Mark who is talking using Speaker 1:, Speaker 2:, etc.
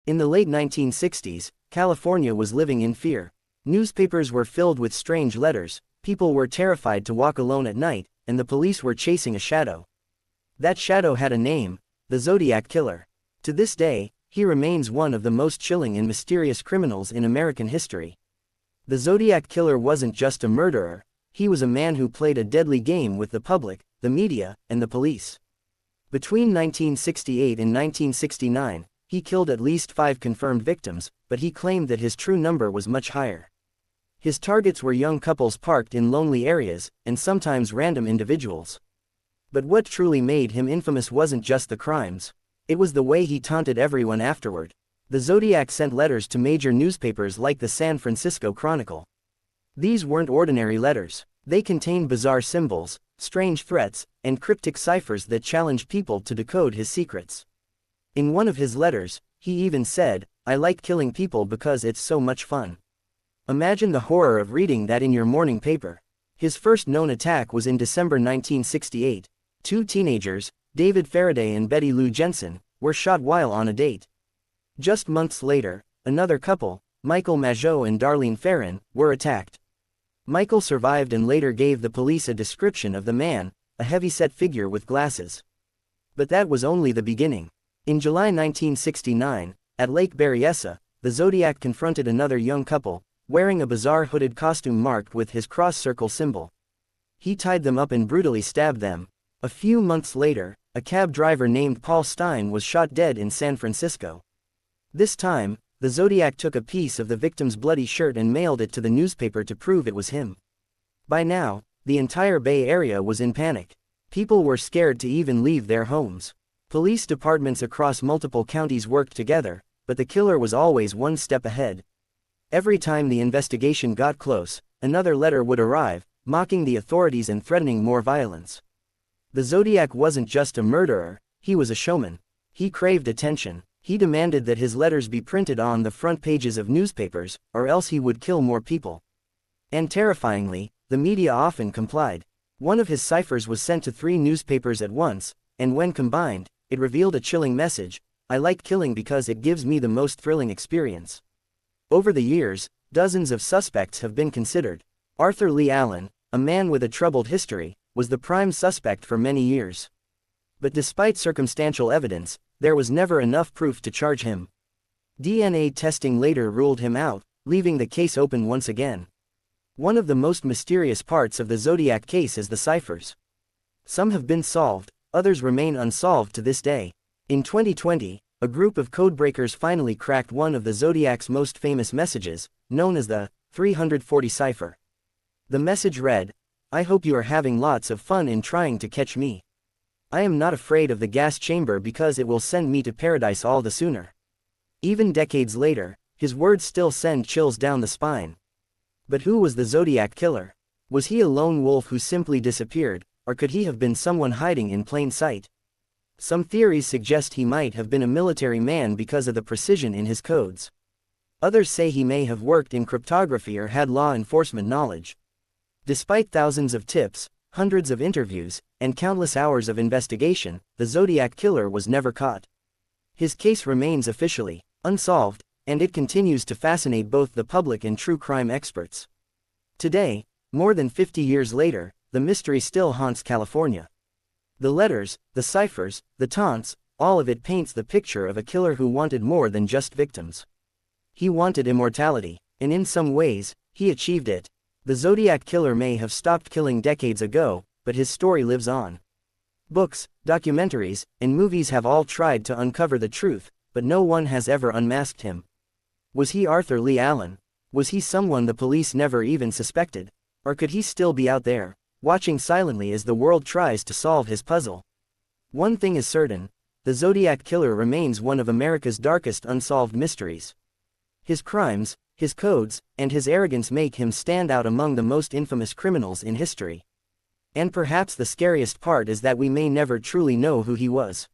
Speaker 1: In the late 1960s, California was living in fear. Newspapers were filled with strange letters, people were terrified to walk alone at night, and the police were chasing a shadow. That shadow had a name, the Zodiac Killer. To this day, he remains one of the most chilling and mysterious criminals in American history. The Zodiac Killer wasn't just a murderer, he was a man who played a deadly game with the public, the media, and the police. Between 1968 and 1969, he killed at least 5 confirmed victims, but he claimed that his true number was much higher. His targets were young couples parked in lonely areas, and sometimes random individuals. But what truly made him infamous wasn't just the crimes. It was the way he taunted everyone afterward. The Zodiac sent letters to major newspapers like the San Francisco Chronicle. These weren't ordinary letters. They contained bizarre symbols, strange threats, and cryptic ciphers that challenged people to decode his secrets. In one of his letters, he even said, "I like killing people because it's so much fun." Imagine the horror of reading that in your morning paper. His first known attack was in December 1968. 2 teenagers, David Faraday and Betty Lou Jensen, were shot while on a date. Just months later, another couple, Michael Mageau and Darlene Ferrin, were attacked. Michael survived and later gave the police a description of the man, a heavy-set figure with glasses. But that was only the beginning. In July 1969, at Lake Berryessa, the Zodiac confronted another young couple, wearing a bizarre hooded costume marked with his cross-circle symbol. He tied them up and brutally stabbed them. A few months later, a cab driver named Paul Stein was shot dead in San Francisco. This time, the Zodiac took a piece of the victim's bloody shirt and mailed it to the newspaper to prove it was him. By now, the entire Bay Area was in panic. People were scared to even leave their homes. Police departments across multiple counties worked together, but the killer was always one step ahead. Every time the investigation got close, another letter would arrive, mocking the authorities and threatening more violence. The Zodiac wasn't just a murderer, he was a showman. He craved attention. He demanded that his letters be printed on the front pages of newspapers, or else he would kill more people. And terrifyingly, the media often complied. One of his ciphers was sent to 3 newspapers at once, and when combined, it revealed a chilling message: "I like killing because it gives me the most thrilling experience." Over the years, dozens of suspects have been considered. Arthur Lee Allen, a man with a troubled history, was the prime suspect for many years. But despite circumstantial evidence, there was never enough proof to charge him. DNA testing later ruled him out, leaving the case open once again. One of the most mysterious parts of the Zodiac case is the ciphers. Some have been solved, others remain unsolved to this day. In 2020, a group of codebreakers finally cracked one of the Zodiac's most famous messages, known as the 340 cipher. The message read, "I hope you are having lots of fun in trying to catch me. I am not afraid of the gas chamber because it will send me to paradise all the sooner." Even decades later, his words still send chills down the spine. But who was the Zodiac Killer? Was he a lone wolf who simply disappeared, or could he have been someone hiding in plain sight? Some theories suggest he might have been a military man because of the precision in his codes. Others say he may have worked in cryptography or had law enforcement knowledge. Despite thousands of tips, hundreds of interviews, and countless hours of investigation, the Zodiac Killer was never caught. His case remains officially unsolved, and it continues to fascinate both the public and true crime experts. Today, more than 50 years later, the mystery still haunts California. The letters, the ciphers, the taunts, all of it paints the picture of a killer who wanted more than just victims. He wanted immortality, and in some ways, he achieved it. The Zodiac Killer may have stopped killing decades ago, but his story lives on. Books, documentaries, and movies have all tried to uncover the truth, but no one has ever unmasked him. Was he Arthur Lee Allen? Was he someone the police never even suspected? Or could he still be out there, watching silently as the world tries to solve his puzzle? One thing is certain: the Zodiac Killer remains one of America's darkest unsolved mysteries. His crimes, his codes, and his arrogance make him stand out among the most infamous criminals in history. And perhaps the scariest part is that we may never truly know who he was.